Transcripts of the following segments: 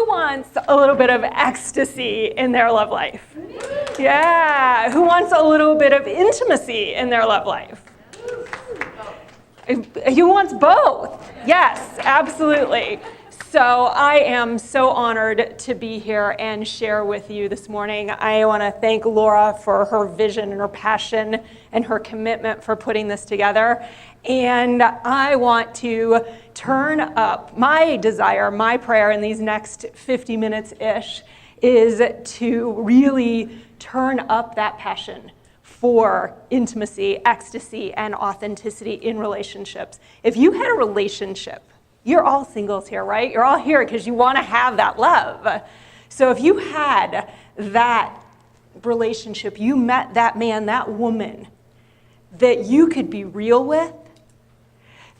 wants a little bit of ecstasy in their love life? Yeah. Who wants a little bit of intimacy in their love life? Who wants both? Yes, absolutely. So I am so honored to be here and share with you this morning. I want to thank Laura for her vision and her passion and her commitment for putting this together. And I want to turn up my desire, my prayer in these next 50 minutes-ish is to really turn up that passion for intimacy, ecstasy, and authenticity in relationships. If you had a relationship, you're all singles here, right? You're all here because you want to have that love. So if you had that relationship, you met that man, that woman, that you could be real with,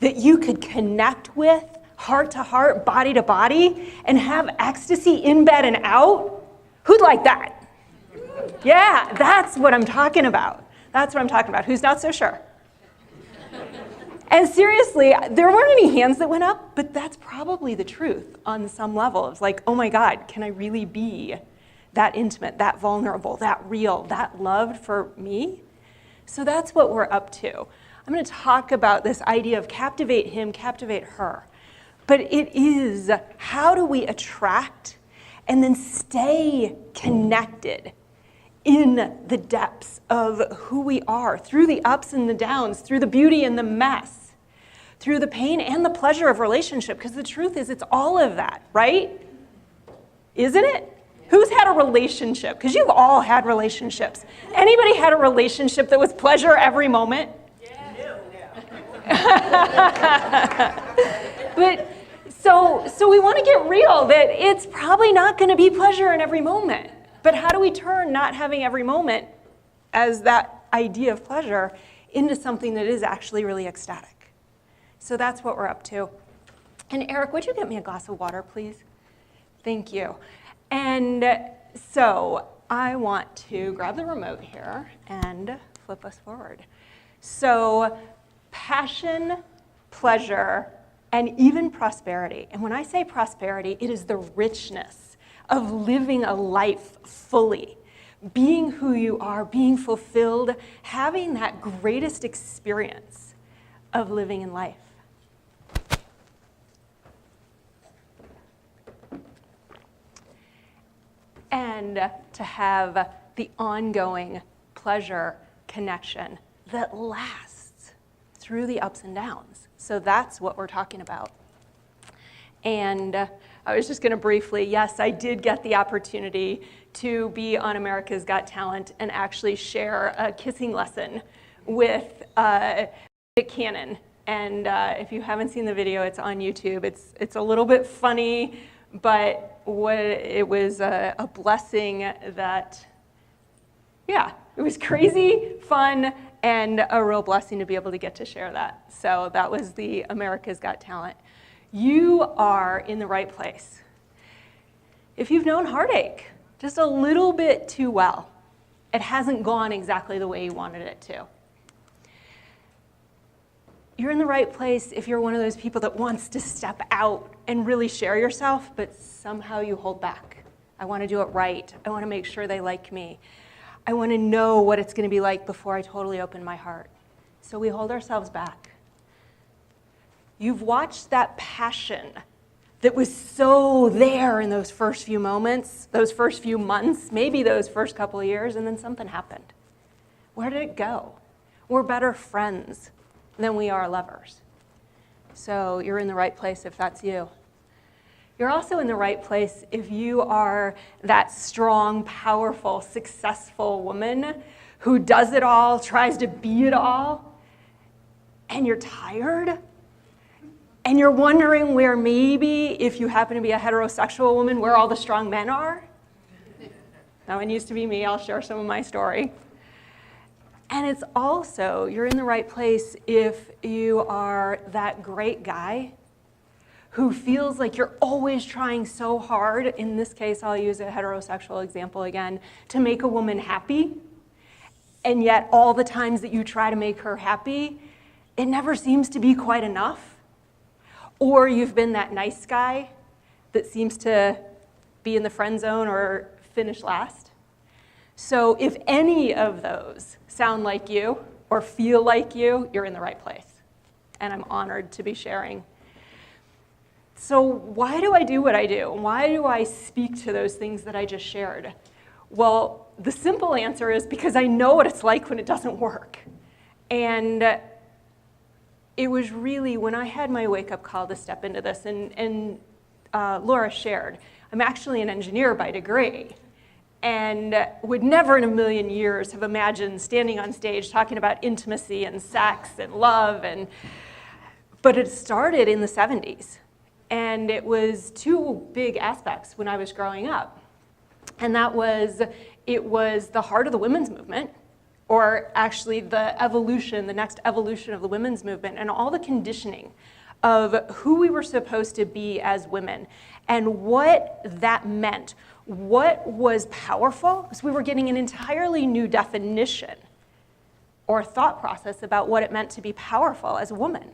that you could connect with, heart to heart, body to body, and have ecstasy in bed and out, who'd like that? Yeah, that's what I'm talking about. That's what I'm talking about. Who's not so sure? And seriously, there weren't any hands that went up, but that's probably the truth on some level. It's like, oh my God, can I really be that intimate, that vulnerable, that real, that loved for me? So that's what we're up to. I'm going to talk about this idea of captivate him, captivate her. But it is, how do we attract and then stay connected in the depths of who we are, through the ups and the downs, through the beauty and the mess, through the pain and the pleasure of relationship, because the truth is it's all of that, right? Isn't it? Who's had a relationship? Because you've all had relationships. Anybody had a relationship that was pleasure every moment? But so we want to get real that it's probably not going to be pleasure in every moment. But how do we turn not having every moment as that idea of pleasure into something that is actually really ecstatic? So that's what we're up to. And Eric, would you get me a glass of water, please? Thank you. And so I want to grab the remote here and flip us forward. So passion, pleasure, and even prosperity. And when I say prosperity, it is the richness of living a life fully, being who you are, being fulfilled, having that greatest experience of living in life. And to have the ongoing pleasure connection that lasts through the ups and downs. So that's what we're talking about. And I was just going to briefly, yes, I did get the opportunity to be on America's Got Talent and actually share a kissing lesson with Nick Cannon. And if you haven't seen the video, it's on YouTube. It's a little bit funny, but it was a blessing that, yeah, it was crazy, fun, and a real blessing to be able to get to share that. So that was the America's Got Talent. You are in the right place. If you've known heartache just a little bit too well, it hasn't gone exactly the way you wanted it to. You're in the right place if you're one of those people that wants to step out and really share yourself, but somehow you hold back. I want to do it right. I want to make sure they like me. I want to know what it's going to be like before I totally open my heart. So we hold ourselves back. You've watched that passion that was so there in those first few moments, those first few months, maybe those first couple of years, and then something happened. Where did it go? We're better friends than we are lovers. So you're in the right place if that's you. You're also in the right place if you are that strong, powerful, successful woman who does it all, tries to be it all, and you're tired. And you're wondering where maybe, if you happen to be a heterosexual woman, where all the strong men are. That one used to be me. I'll share some of my story. And it's also, you're in the right place if you are that great guy who feels like you're always trying so hard, in this case I'll use a heterosexual example again, to make a woman happy, and yet all the times that you try to make her happy, it never seems to be quite enough. Or you've been that nice guy that seems to be in the friend zone, or finish last. So if any of those sound like you or feel like you, you're in the right place. And I'm honored to be sharing. So why do I do what I do? Why do I speak to those things that I just shared? Well, the simple answer is because I know what it's like when it doesn't work. And it was really when I had my wake-up call to step into this, and Laura shared, I'm actually an engineer by degree, and would never in a million years have imagined standing on stage talking about intimacy and sex and love. But it started in the 70s, and it was two big aspects when I was growing up. And that was, it was the heart of the women's movement, or actually the next evolution of the women's movement, and all the conditioning of who we were supposed to be as women and what that meant. What was powerful, because we were getting an entirely new definition or thought process about what it meant to be powerful as a woman.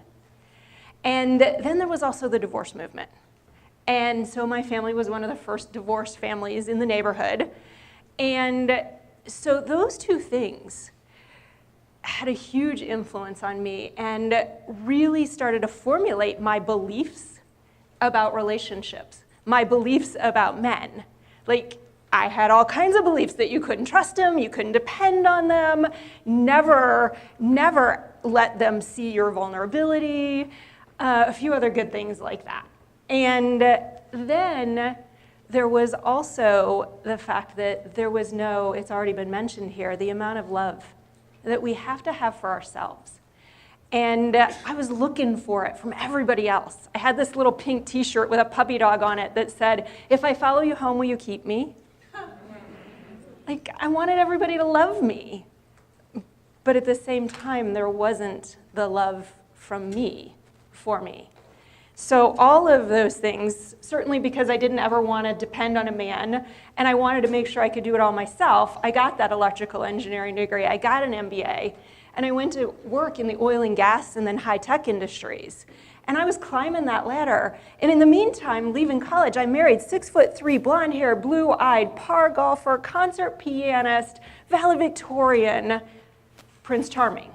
And then there was also the divorce movement. And so my family was one of the first divorced families in the neighborhood. And so those two things had a huge influence on me and really started to formulate my beliefs about relationships, my beliefs about men. Like, I had all kinds of beliefs that you couldn't trust them, you couldn't depend on them, never let them see your vulnerability, a few other good things like that. And then there was also the fact that there was no, it's already been mentioned here, the amount of love that we have to have for ourselves. And I was looking for it from everybody else. I had this little pink t-shirt with a puppy dog on it that said, "If I follow you home, will you keep me?" Like, I wanted everybody to love me. But at the same time, there wasn't the love from me for me. So all of those things, certainly because I didn't ever want to depend on a man, and I wanted to make sure I could do it all myself, I got that electrical engineering degree, I got an MBA, and I went to work in the oil and gas and then high-tech industries. And I was climbing that ladder. And in the meantime, leaving college, I married 6'3", blonde-haired, blue-eyed, par golfer, concert pianist, valedictorian, Prince Charming.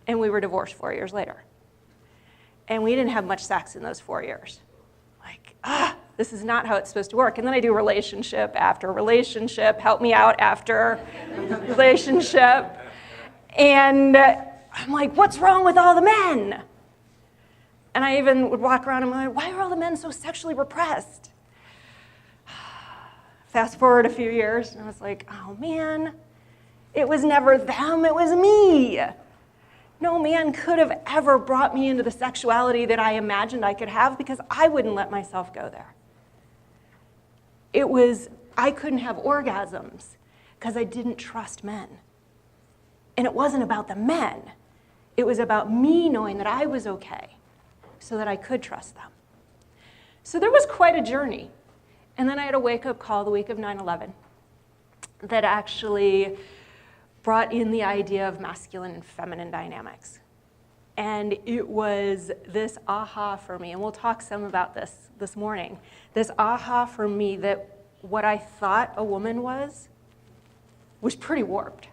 And we were divorced 4 years later. And we didn't have much sex in those 4 years. Like, this is not how it's supposed to work. And then I do relationship after relationship, help me out after relationship. And I'm like, what's wrong with all the men? And I even would walk around and I'm like, why are all the men so sexually repressed? Fast forward a few years, and I was like, oh man, it was never them, it was me. No man could have ever brought me into the sexuality that I imagined I could have because I wouldn't let myself go there. It was, I couldn't have orgasms because I didn't trust men. And it wasn't about the men. It was about me knowing that I was okay so that I could trust them. So there was quite a journey. And then I had a wake-up call the week of 9/11 that actually brought in the idea of masculine and feminine dynamics. And it was this aha for me, and we'll talk some about this morning, this aha for me that what I thought a woman was pretty warped.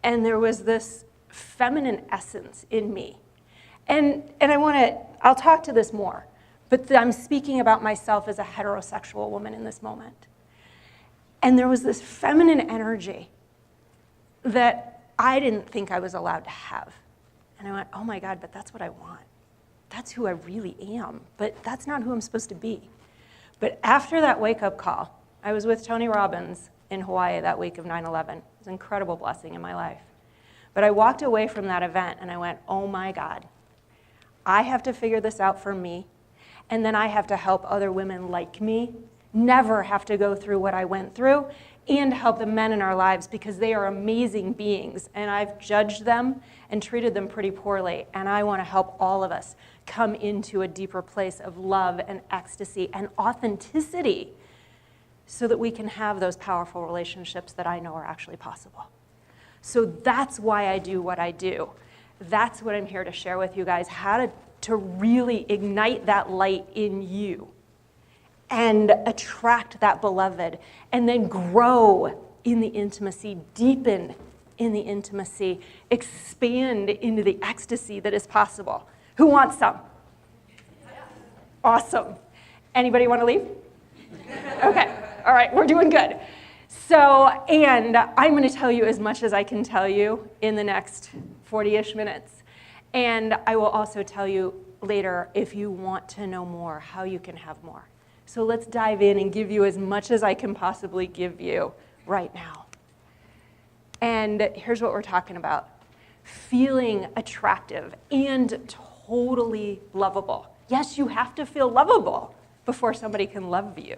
And there was this feminine essence in me. And I'll talk to this more, but I'm speaking about myself as a heterosexual woman in this moment. And there was this feminine energy that I didn't think I was allowed to have. And I went, oh my God, but that's what I want. That's who I really am, but that's not who I'm supposed to be. But after that wake-up call, I was with Tony Robbins in Hawaii that week of 9/11. It was an incredible blessing in my life. But I walked away from that event and I went, oh my God, I have to figure this out for me, and then I have to help other women like me never have to go through what I went through, and help the men in our lives because they are amazing beings, and I've judged them and treated them pretty poorly, and I want to help all of us come into a deeper place of love and ecstasy and authenticity so that we can have those powerful relationships that I know are actually possible. So that's why I do what I do. That's what I'm here to share with you guys, how to really ignite that light in you. and attract that beloved, and then grow in the intimacy, deepen in the intimacy, expand into the ecstasy that is possible. Who wants some? Awesome. Anybody want to leave? Okay. All right, we're doing good. So, and I'm going to tell you as much as I can tell you in the next 40-ish minutes. And I will also tell you later, if you want to know more, how you can have more. So let's dive in and give you as much as I can possibly give you right now. And here's what we're talking about. Feeling attractive and totally lovable. Yes, you have to feel lovable before somebody can love you.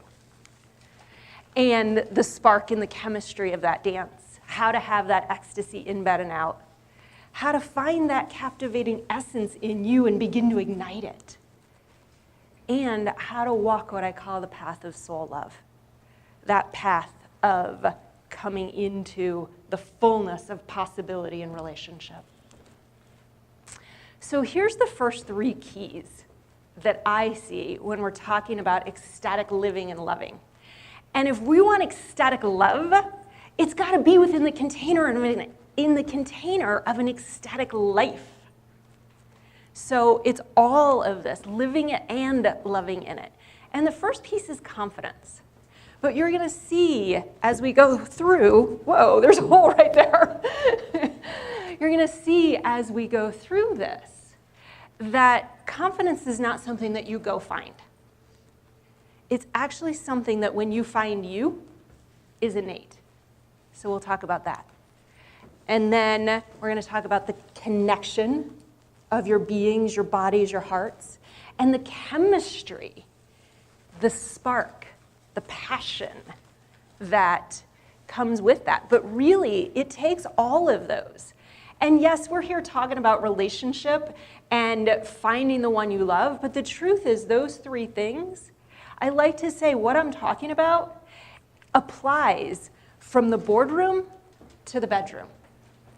And the spark and the chemistry of that dance. How to have that ecstasy in bed and out. How to find that captivating essence in you and begin to ignite it. And how to walk what I call the path of soul love. That path of coming into the fullness of possibility in relationship. So here's the first 3 keys that I see when we're talking about ecstatic living and loving. And if we want ecstatic love, it's got to be within the container of an ecstatic life. So it's all of this, living it and loving in it. And the first piece is confidence. But you're going to see as we go through, whoa, there's a hole right there. You're going to see as we go through this that confidence is not something that you go find. It's actually something that when you find you is innate. So we'll talk about that. And then we're going to talk about the connection of your beings, your bodies, your hearts, and the chemistry, the spark, the passion that comes with that. But really, it takes all of those. And yes, we're here talking about relationship and finding the one you love, but the truth is those 3 things, I like to say what I'm talking about applies from the boardroom to the bedroom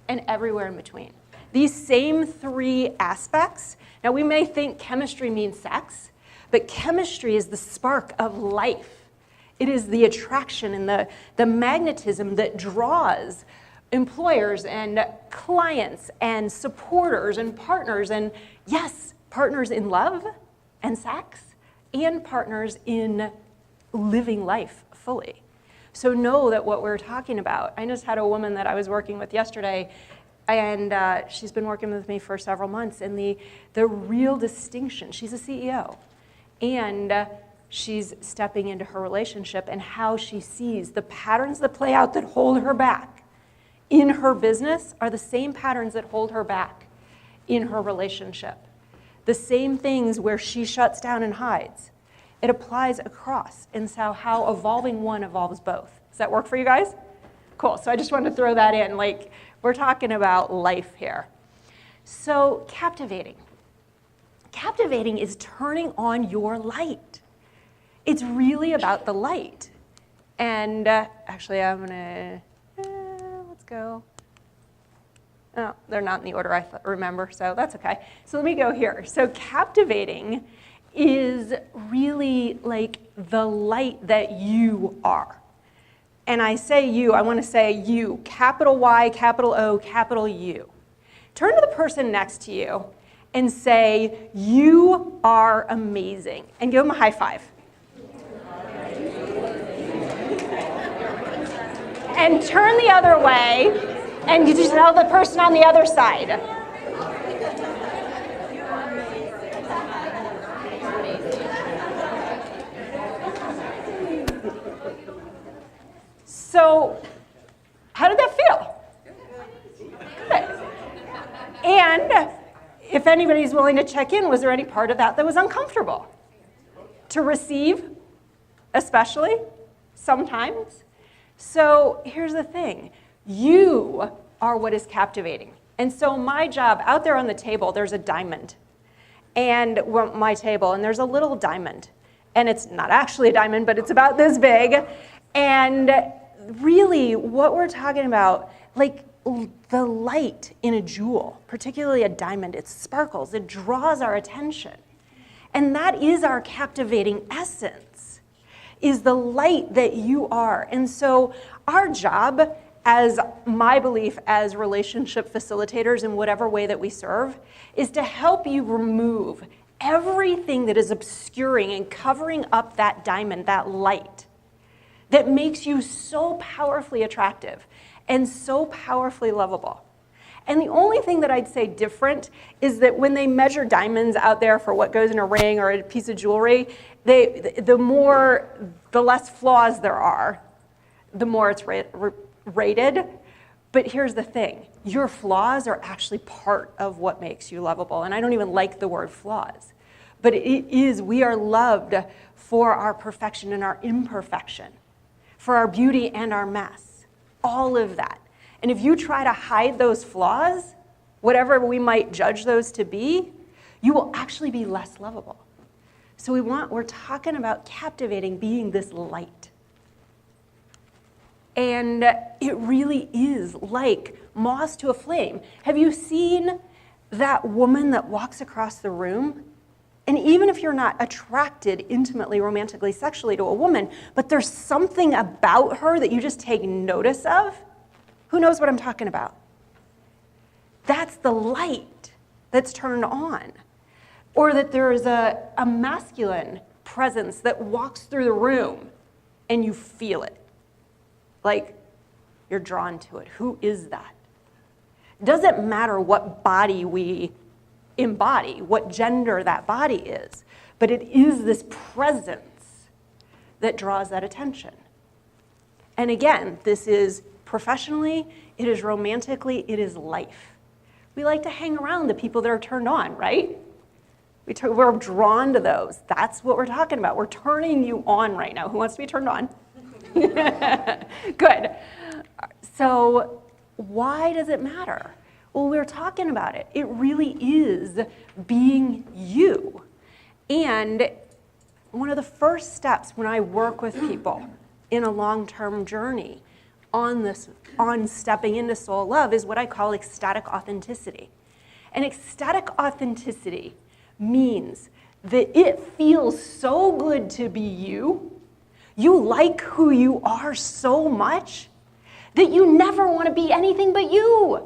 and everywhere in between. These same 3 aspects, now we may think chemistry means sex, but chemistry is the spark of life. It is the attraction and the magnetism that draws employers and clients and supporters and partners, and yes, partners in love and sex, and partners in living life fully. So know that what we're talking about. I just had a woman that I was working with yesterday, and she's been working with me for several months, and the real distinction, she's a CEO, and she's stepping into her relationship and how she sees the patterns that play out that hold her back in her business are the same patterns that hold her back in her relationship. The same things where she shuts down and hides. It applies across, and so how evolving one evolves both. Does that work for you guys? Cool, so I just wanted to throw that in, like we're talking about life here. So captivating. Captivating is turning on your light. It's really about the light. And actually I'm gonna, let's go. Oh, they're not in the order I remember, so that's okay. So let me go here. So captivating is really like the light that you are. And I say you, I want to say you, capital Y, capital O, capital U. Turn to the person next to you and say, you are amazing. And give them a high five. And turn the other way and you just tell the person on the other side. So, how did that feel? Good. And if anybody's willing to check in, was there any part of that that was uncomfortable? To receive, especially, sometimes. So here's the thing. You are what is captivating. And so my job, out there on the table, there's a diamond. And my table, and there's a little diamond. And it's not actually a diamond, but it's about this big. And really, what we're talking about, like the light in a jewel, particularly a diamond, it sparkles, it draws our attention. And that is our captivating essence. is the light that you are. And so our job, as my belief as relationship facilitators in whatever way that we serve, is to help you remove everything that is obscuring and covering up that diamond, that light, that makes you so powerfully attractive and so powerfully lovable. And the only thing that I'd say different is that when they measure diamonds out there for what goes in a ring or a piece of jewelry, the less flaws there are, the more it's rated. But here's the thing, your flaws are actually part of what makes you lovable. And I don't even like the word flaws, but we are loved for our perfection and our imperfection, for our beauty and our mess, all of that. And if you try to hide those flaws, whatever we might judge those to be, you will actually be less lovable. So we're talking about captivating, being this light. And it really is like moths to a flame. Have you seen that woman that walks across the room? And even if you're not attracted intimately, romantically, sexually to a woman, but there's something about her that you just take notice of, who knows what I'm talking about? That's the light that's turned on. Or that there's a masculine presence that walks through the room and you feel it. Like you're drawn to it. Who is that? It doesn't matter what body we embody, what gender that body is, but it is this presence that draws that attention. And again, this is professionally, it is romantically, it is life. We like to hang around the people that are turned on, right? We're drawn to those. That's what we're talking about. We're turning you on right now. Who wants to be turned on? Good. So why does it matter? Well, we're talking about it. It really is being you. And one of the first steps when I work with people in a long-term journey on stepping into soul love is what I call ecstatic authenticity. And ecstatic authenticity means that it feels so good to be you. You like who you are so much that you never want to be anything but you.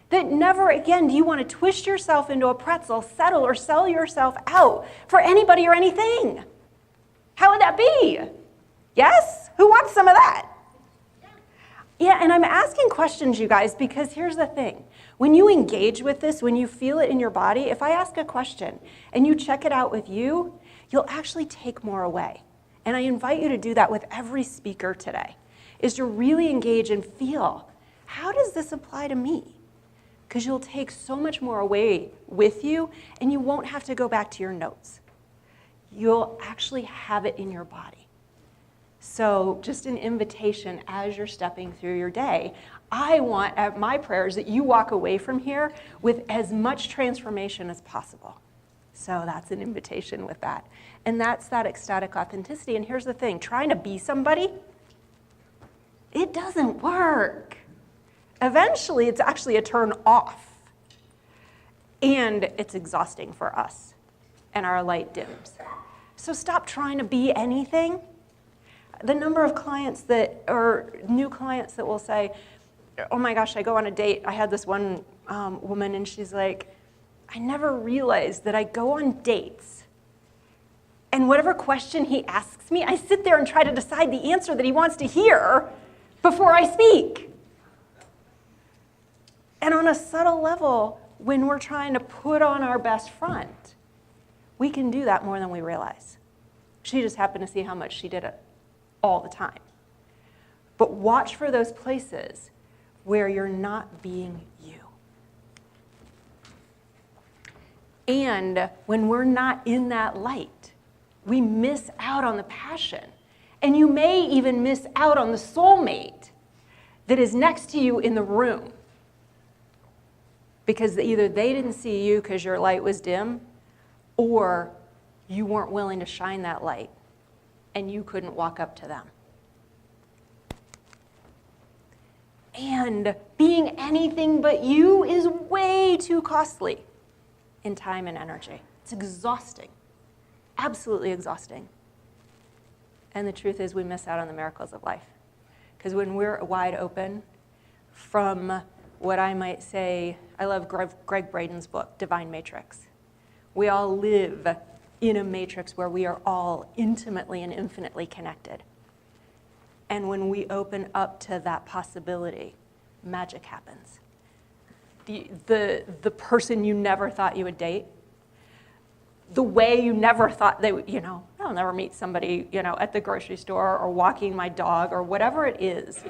That never again do you want to twist yourself into a pretzel, settle, or sell yourself out for anybody or anything. How would that be? Yes? Who wants some of that? Yeah, and I'm asking questions, you guys, because here's the thing. When you engage with this, when you feel it in your body, if I ask a question and you check it out with you, you'll actually take more away. And I invite you to do that with every speaker today, is to really engage and feel, how does this apply to me? Because you'll take so much more away with you, and you won't have to go back to your notes. You'll actually have it in your body. So just an invitation as you're stepping through your day. I want, my prayer is that you walk away from here with as much transformation as possible. So that's an invitation with that. And that's that ecstatic authenticity. And here's the thing, trying to be somebody, it doesn't work. Eventually, it's actually a turn off. And it's exhausting for us. And our light dims. So stop trying to be anything. The number of clients or new clients that will say, oh my gosh, I go on a date. I had this one woman and she's like, I never realized that I go on dates and whatever question he asks me, I sit there and try to decide the answer that he wants to hear before I speak. And on a subtle level, when we're trying to put on our best front, we can do that more than we realize. She just happened to see how much she did it all the time. But watch for those places where you're not being you. And when we're not in that light, we miss out on the passion. And you may even miss out on the soulmate that is next to you in the room. Because either they didn't see you because your light was dim, or you weren't willing to shine that light and you couldn't walk up to them. And being anything but you is way too costly in time and energy. It's exhausting, absolutely exhausting. And the truth is we miss out on the miracles of life. Because when we're wide open from what I might say, I love Greg Braden's book, Divine Matrix. We all live in a matrix where we are all intimately and infinitely connected. And when we open up to that possibility, magic happens. The person you never thought you would date, the way you never thought they would, I'll never meet somebody, at the grocery store or walking my dog or whatever it is.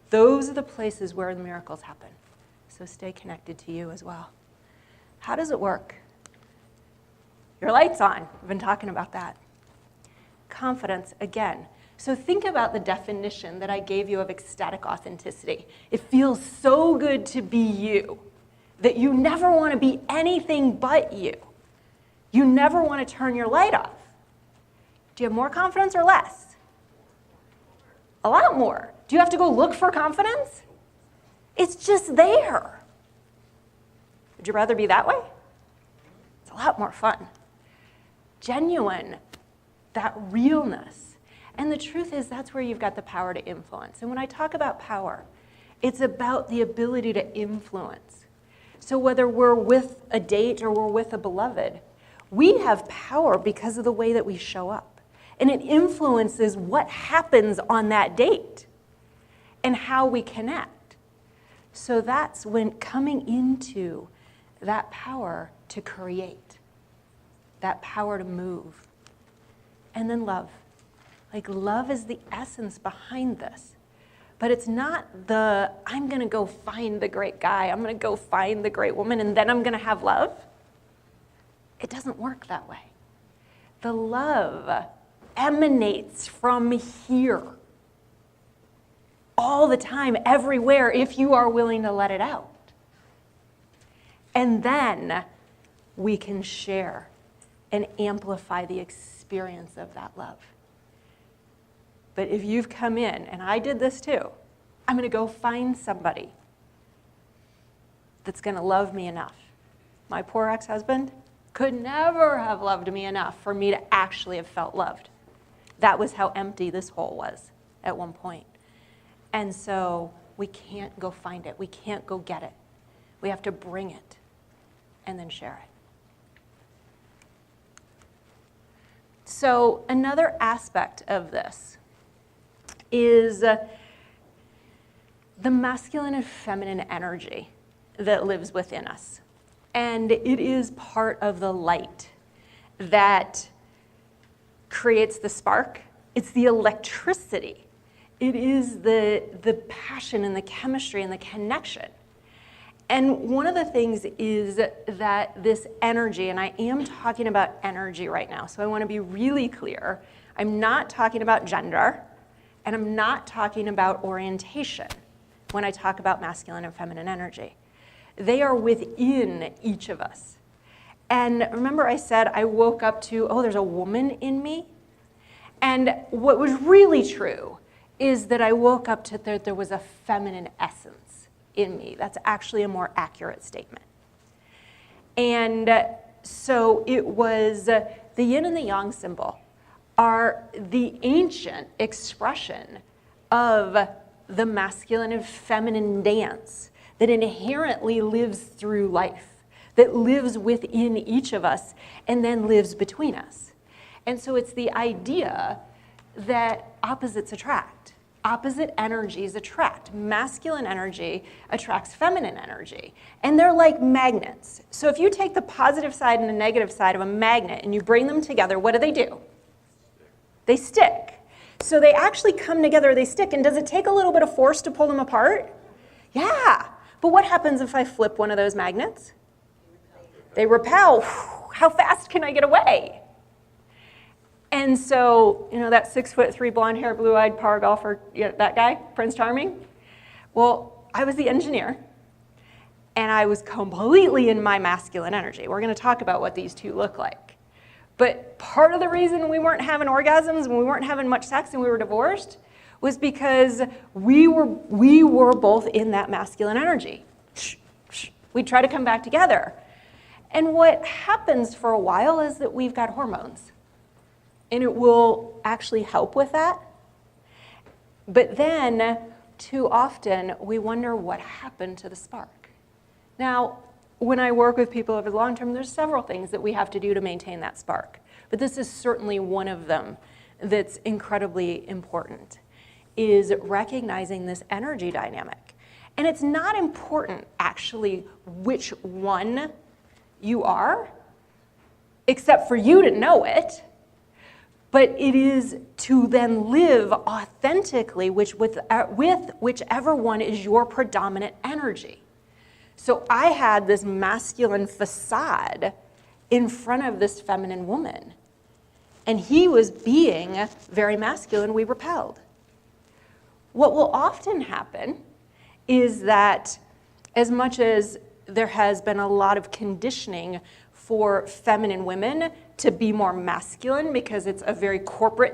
Those are the places where the miracles happen. So stay connected to you as well. How does it work? Your light's on. We've been talking about that. Confidence, again. So think about the definition that I gave you of ecstatic authenticity. It feels so good to be you that you never want to be anything but you. You never want to turn your light off. Do you have more confidence or less? A lot more. Do you have to go look for confidence? It's just there. Would you rather be that way? It's a lot more fun. Genuine, that realness. And the truth is that's where you've got the power to influence. And when I talk about power, it's about the ability to influence. So whether we're with a date or we're with a beloved, we have power because of the way that we show up. And it influences what happens on that date and how we connect. So that's when coming into that power to create, that power to move. And then love. Like love is the essence behind this. But it's not I'm going to go find the great guy, I'm going to go find the great woman, and then I'm going to have love. It doesn't work that way. The love emanates from here. All the time, everywhere, if you are willing to let it out. And then we can share and amplify the experience of that love. But if you've come in, and I did this too, I'm going to go find somebody that's going to love me enough. My poor ex-husband could never have loved me enough for me to actually have felt loved. That was how empty this hole was at one point. And so we can't go find it. We can't go get it. We have to bring it and then share it. So another aspect of this is the masculine and feminine energy that lives within us. And it is part of the light that creates the spark. It's the electricity. It is the passion and the chemistry and the connection. And one of the things is that this energy, and I am talking about energy right now, so I want to be really clear. I'm not talking about gender, and I'm not talking about orientation when I talk about masculine and feminine energy. They are within each of us. And remember I said I woke up to, there's a woman in me? And what was really true is that I woke up to that there was a feminine essence in me. That's actually a more accurate statement. And so it was the yin and the yang symbol are the ancient expression of the masculine and feminine dance that inherently lives through life, that lives within each of us and then lives between us. And so it's the idea that opposites attract. Opposite energies attract. Masculine energy attracts feminine energy. And they're like magnets. So if you take the positive side and the negative side of a magnet and you bring them together, what do? They stick. So they actually come together, they stick. And does it take a little bit of force to pull them apart? Yeah. But what happens if I flip one of those magnets? They repel. How fast can I get away? And so, that 6'3", blonde-haired, blue-eyed power golfer, that guy, Prince Charming? Well, I was the engineer, and I was completely in my masculine energy. We're going to talk about what these two look like. But part of the reason we weren't having orgasms and we weren't having much sex and we were divorced was because we were both in that masculine energy. We'd try to come back together. And what happens for a while is that we've got hormones. and it will actually help with that. But then, too often, we wonder what happened to the spark. Now, when I work with people over the long term, there's several things that we have to do to maintain that spark. But this is certainly one of them that's incredibly important, is recognizing this energy dynamic. And it's not important, actually, which one you are, except for you to know it. But it is to then live authentically with whichever one is your predominant energy. So I had this masculine facade in front of this feminine woman. And he was being very masculine, we repelled. What will often happen is that as much as there has been a lot of conditioning for feminine women to be more masculine because it's a very corporate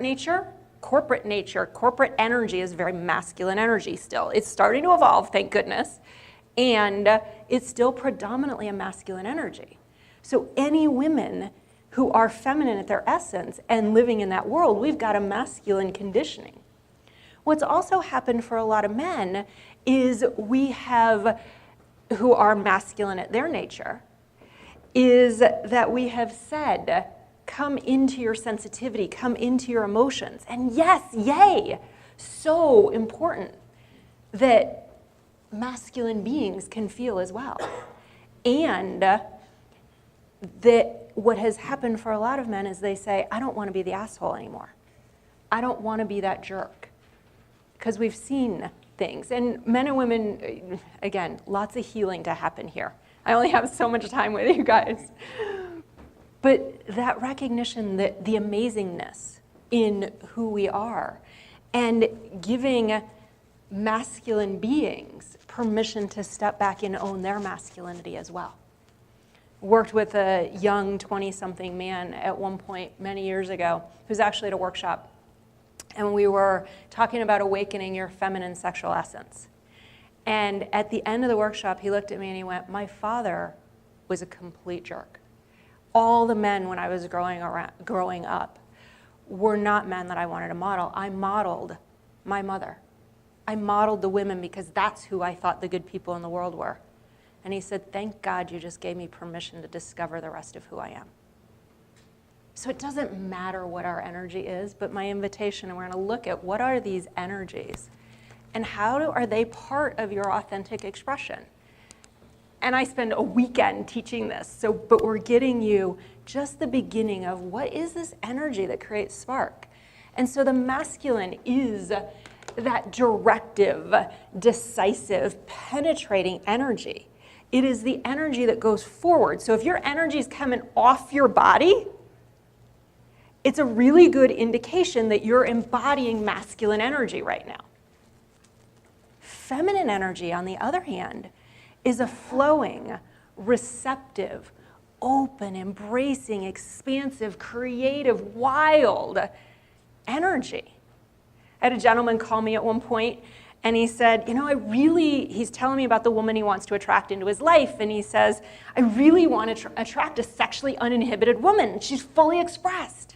corporate energy is very masculine energy still. It's starting to evolve, thank goodness, and it's still predominantly a masculine energy. So any women who are feminine at their essence and living in that world, we've got a masculine conditioning. What's also happened for a lot of men is we have, who are masculine at their nature, is that we have said, come into your sensitivity, come into your emotions. And yes, yay, so important that masculine beings can feel as well. And that what has happened for a lot of men is they say, I don't want to be the asshole anymore. I don't want to be that jerk. Because we've seen things. And men and women, again, lots of healing to happen here. I only have so much time with you guys. But that recognition, that the amazingness in who we are, and giving masculine beings permission to step back and own their masculinity as well. Worked with a young 20-something man at one point many years ago who's actually at a workshop. And we were talking about awakening your feminine sexual essence. And at the end of the workshop, he looked at me and he went, my father was a complete jerk. All the men when I was growing up were not men that I wanted to model. I modeled my mother. I modeled the women because that's who I thought the good people in the world were. And he said, thank God you just gave me permission to discover the rest of who I am. So it doesn't matter what our energy is, but my invitation, and we're going to look at what are these energies and how are they part of your authentic expression. And I spend a weekend teaching this, but we're getting you just the beginning of what is this energy that creates spark. And so the masculine is that directive, decisive, penetrating energy. It is the energy that goes forward. So if your energy is coming off your body, it's a really good indication that you're embodying masculine energy right now. Feminine energy, on the other hand, is a flowing, receptive, open, embracing, expansive, creative, wild energy. I had a gentleman call me at one point, and he said, you know, he's telling me about the woman he wants to attract into his life, and he says, I really want to attract a sexually uninhibited woman. She's fully expressed.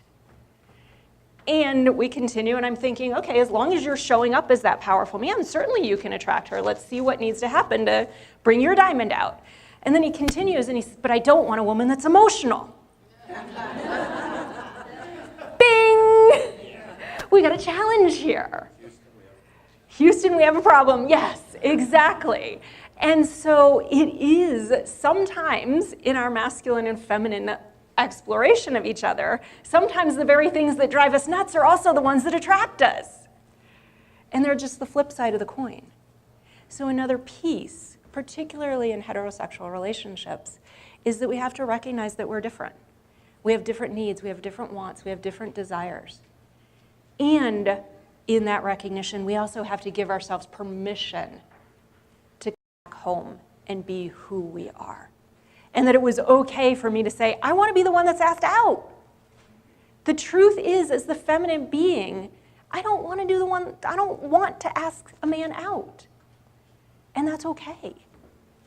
And we continue, and I'm thinking, okay, as long as you're showing up as that powerful man, certainly you can attract her. Let's see what needs to happen to bring your diamond out. And then he continues, and he says, but I don't want a woman that's emotional. Bing! We got a challenge here. Houston, we have a problem. Yes, exactly. And so it is sometimes in our masculine and feminine exploration of each other, sometimes the very things that drive us nuts are also the ones that attract us. And they're just the flip side of the coin. So another piece, particularly in heterosexual relationships, is that we have to recognize that we're different. We have different needs, we have different wants, we have different desires. And in that recognition, we also have to give ourselves permission to come back home and be who we are. And that it was okay for me to say, I want to be the one that's asked out. The truth is, as the feminine being, I don't want to ask a man out. And that's okay.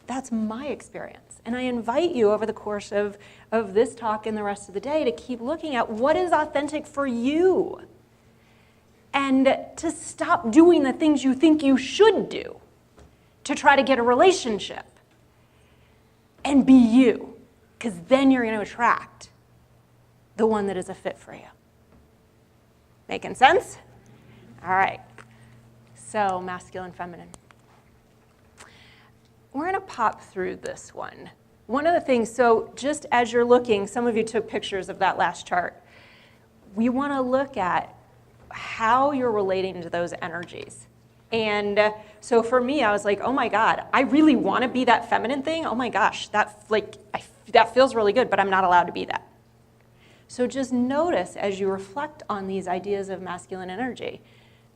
That's my experience. And I invite you over the course of this talk and the rest of the day to keep looking at what is authentic for you and to stop doing the things you think you should do to try to get a relationship and be you, because then you're going to attract the one that is a fit for you. Making sense? All right. So masculine, feminine. We're going to pop through this one. One of the things, so just as you're looking, some of you took pictures of that last chart. We want to look at how you're relating to those energies. And so for me, I was like, oh my God, I really want to be that feminine thing. Oh my gosh, that feels really good, but I'm not allowed to be that. So just notice as you reflect on these ideas of masculine energy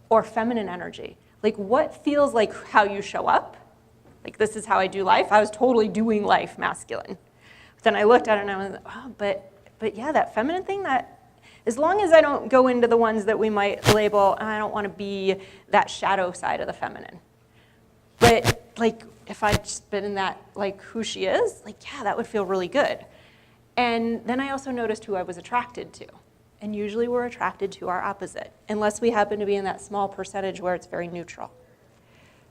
or feminine energy, like what feels like how you show up. Like, this is how I do life. I was totally doing life masculine. But then I looked at it and I was like, oh, but yeah, that feminine thing, that as long as I don't go into the ones that we might label, I don't want to be that shadow side of the feminine. But like, if I'd just been in that, like who she is, like, yeah, that would feel really good. And then I also noticed who I was attracted to. And usually we're attracted to our opposite, unless we happen to be in that small percentage where it's very neutral.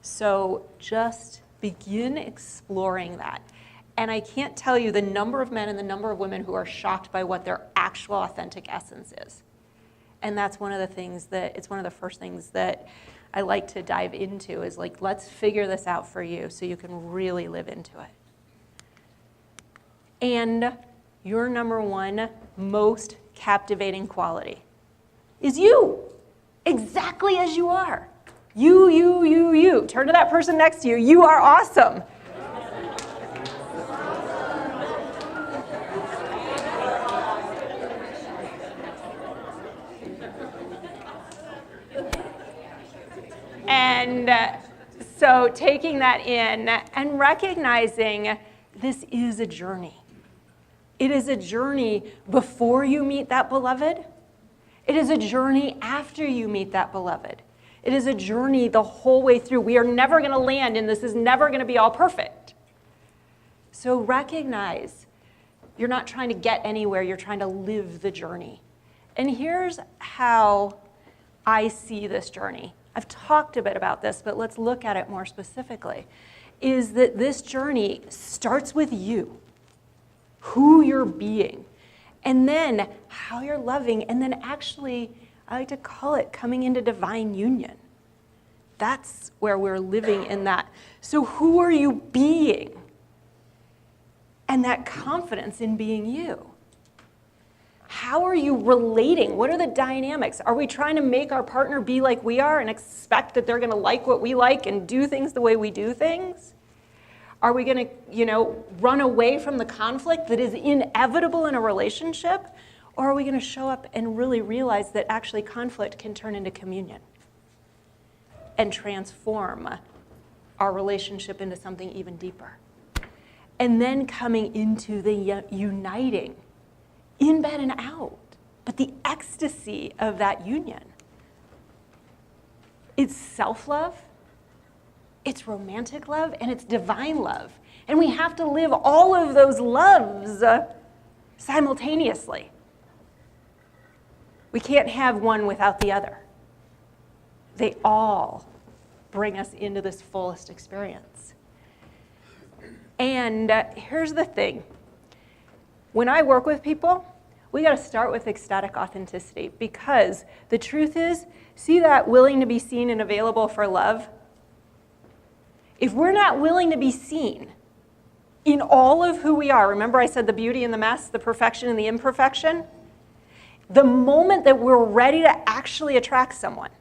So just begin exploring that. And I can't tell you the number of men and the number of women who are shocked by what their actual authentic essence is. And that's one of the things that, it's one of the first things that I like to dive into is like, let's figure this out for you so you can really live into it. And your number one most captivating quality is you, exactly as you are. You. Turn to that person next to you. You are awesome. And so taking that in and recognizing this is a journey. It is a journey before you meet that beloved. It is a journey after you meet that beloved. It is a journey the whole way through. We are never going to land, and this is never going to be all perfect. So recognize you're not trying to get anywhere. You're trying to live the journey. And here's how I see this journey. I've talked a bit about this, but let's look at it more specifically, is that this journey starts with you, who you're being, and then how you're loving, and then actually, I like to call it coming into divine union. That's where we're living in that. So who are you being? And that confidence in being you. How are you relating? What are the dynamics? Are we trying to make our partner be like we are and expect that they're going to like what we like and do things the way we do things? Are we going to, run away from the conflict that is inevitable in a relationship? Or are we going to show up and really realize that actually conflict can turn into communion and transform our relationship into something even deeper? And then coming into the uniting, in bed and out, but the ecstasy of that union. It's self-love, it's romantic love, and it's divine love. And we have to live all of those loves simultaneously. We can't have one without the other. They all bring us into this fullest experience. And here's the thing. When I work with people, we got to start with ecstatic authenticity, because the truth is, see that willing to be seen and available for love? If we're not willing to be seen in all of who we are, remember I said the beauty and the mess, the perfection and the imperfection? The moment that we're ready to actually attract someone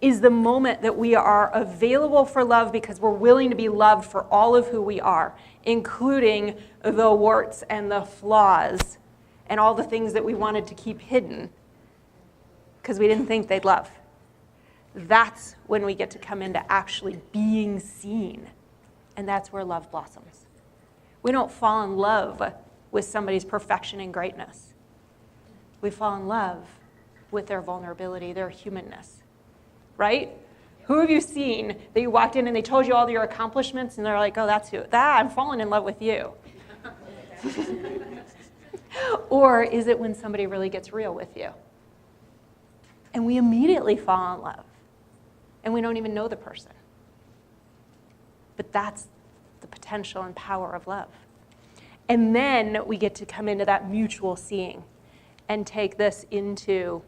is the moment that we are available for love because we're willing to be loved for all of who we are, including the warts and the flaws and all the things that we wanted to keep hidden because we didn't think they'd love. That's when we get to come into actually being seen, and that's where love blossoms. We don't fall in love with somebody's perfection and greatness. We fall in love with their vulnerability, their humanness, right? Who have you seen that you walked in and they told you all your accomplishments and they're like, oh, that's who, I'm falling in love with you? Or is it when somebody really gets real with you? And we immediately fall in love and we don't even know the person. But that's the potential and power of love. And then we get to come into that mutual seeing and take this into,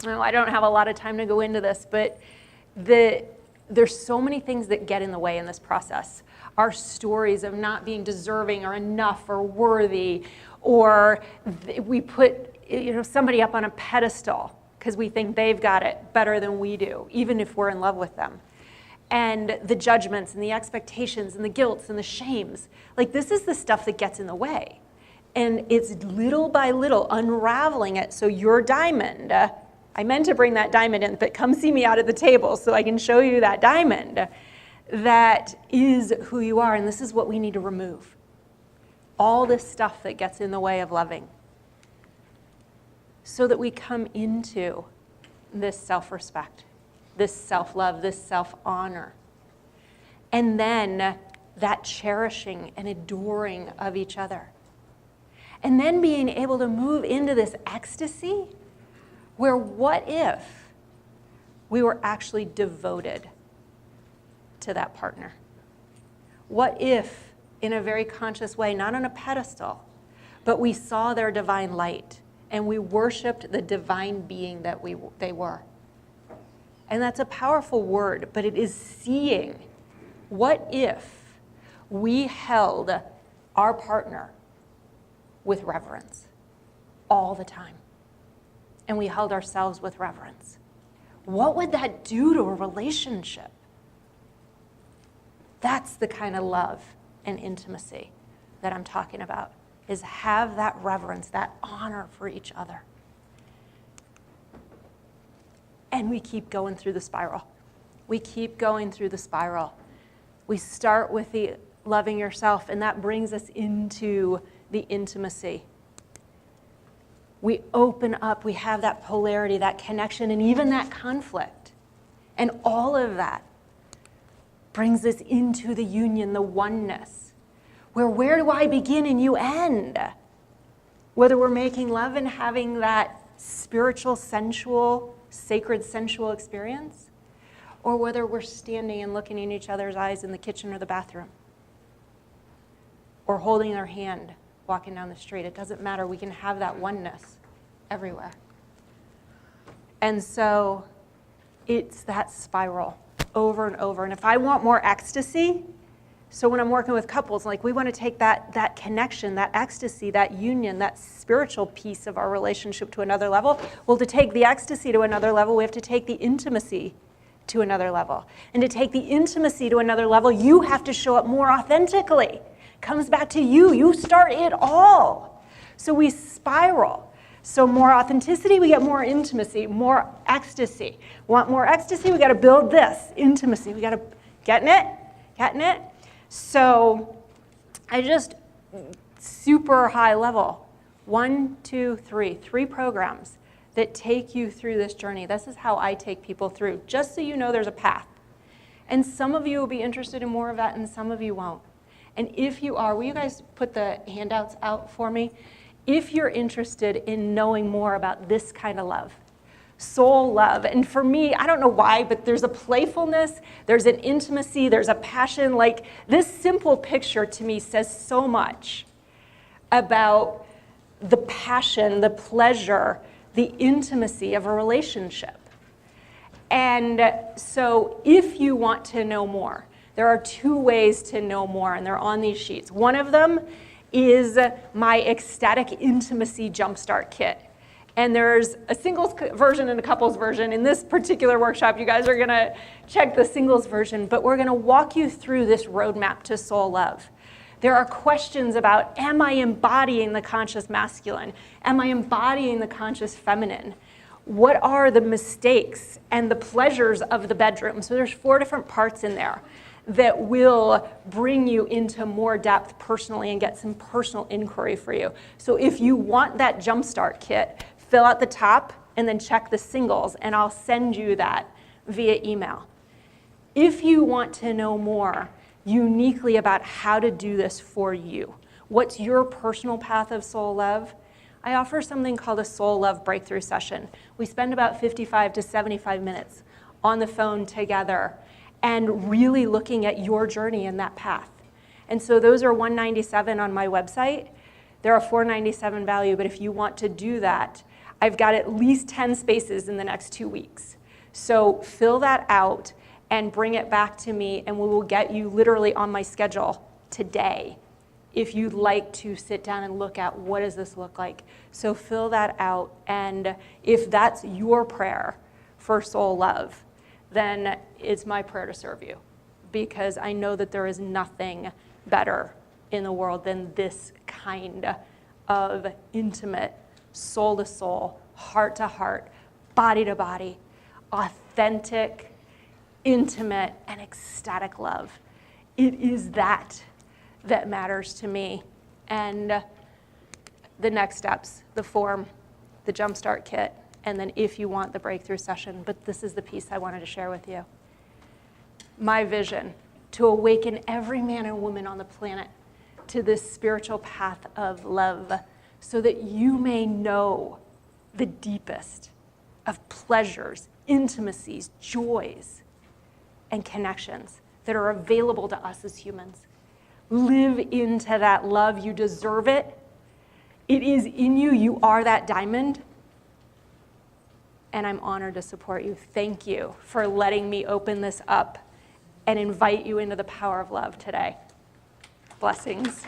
I don't have a lot of time to go into this, but there's so many things that get in the way in this process. Our stories of not being deserving or enough or worthy, or we put somebody up on a pedestal because we think they've got it better than we do, even if we're in love with them. And the judgments and the expectations and the guilts and the shames. Like, this is the stuff that gets in the way. And it's little by little unraveling it. So your diamond, I meant to bring that diamond in, but come see me out at the table so I can show you that diamond. That is who you are, and this is what we need to remove. All this stuff that gets in the way of loving. So that we come into this self-respect, this self-love, this self-honor. And then that cherishing and adoring of each other. And then being able to move into this ecstasy where what if we were actually devoted to that partner? What if, in a very conscious way, not on a pedestal, but we saw their divine light and we worshiped the divine being that they were? And that's a powerful word, but it is seeing. What if we held our partner with reverence all the time? And we held ourselves with reverence. What would that do to a relationship? That's the kind of love and intimacy that I'm talking about, is have that reverence, that honor for each other. And we keep going through the spiral. We keep going through the spiral. We start with the loving yourself, and that brings us into the intimacy. We open up, we have that polarity, that connection, and even that conflict. And all of that brings us into the union, the oneness, where do I begin and you end? Whether we're making love and having that spiritual, sensual, sacred, sensual experience, or whether we're standing and looking in each other's eyes in the kitchen or the bathroom, or holding their hand walking down the street. It doesn't matter. We can have that oneness everywhere. And so it's that spiral over and over. And if I want more ecstasy, so when I'm working with couples, like, we want to take that connection, that ecstasy, that union, that spiritual piece of our relationship to another level. Well, to take the ecstasy to another level, we have to take the intimacy to another level. And to take the intimacy to another level, you have to show up more authentically. Comes back to you. You start it all. So we spiral. So more authenticity, we get more intimacy, more ecstasy. Want more ecstasy, we got to build this intimacy. We got to, getting it? So I just, super high level, 1, 2, 3 programs that take you through this journey. This is how I take people through, just so you know there's a path. And some of you will be interested in more of that, and some of you won't. And if you are, will you guys put the handouts out for me? If you're interested in knowing more about this kind of love, soul love, and for me, I don't know why, but there's a playfulness, there's an intimacy, there's a passion. Like, this simple picture to me says so much about the passion, the pleasure, the intimacy of a relationship. And so if you want to know more, there are 2 ways to know more, and they're on these sheets. One of them is my Ecstatic Intimacy Jumpstart Kit. And there's a singles version and a couples version. In this particular workshop, you guys are going to check the singles version, but we're going to walk you through this roadmap to soul love. There are questions about, am I embodying the conscious masculine? Am I embodying the conscious feminine? What are the mistakes and the pleasures of the bedroom? So there's 4 different parts in there that will bring you into more depth personally and get some personal inquiry for you. So if you want that Jumpstart Kit, fill out the top and then check the singles, and I'll send you that via email. If you want to know more uniquely about how to do this for you, what's your personal path of soul love, I offer something called a Soul Love Breakthrough Session. We spend about 55 to 75 minutes on the phone together and really looking at your journey in that path. And so those are $197 on my website. They're a $497 value, but if you want to do that, I've got at least 10 spaces in the next 2 weeks. So fill that out and bring it back to me, and we will get you literally on my schedule today if you'd like to sit down and look at what does this look like. So fill that out, and if that's your prayer for soul love, then it's my prayer to serve you, because I know that there is nothing better in the world than this kind of intimate, soul to soul, heart to heart, body to body, authentic, intimate, and ecstatic love. It is that matters to me. And the next steps, the form, the Jumpstart Kit, and then if you want the breakthrough session, but this is the piece I wanted to share with you. My vision, to awaken every man and woman on the planet to this spiritual path of love so that you may know the deepest of pleasures, intimacies, joys, and connections that are available to us as humans. Live into that love. You deserve it. It is in you. You are that diamond. And I'm honored to support you. Thank you for letting me open this up and invite you into the power of love today. Blessings.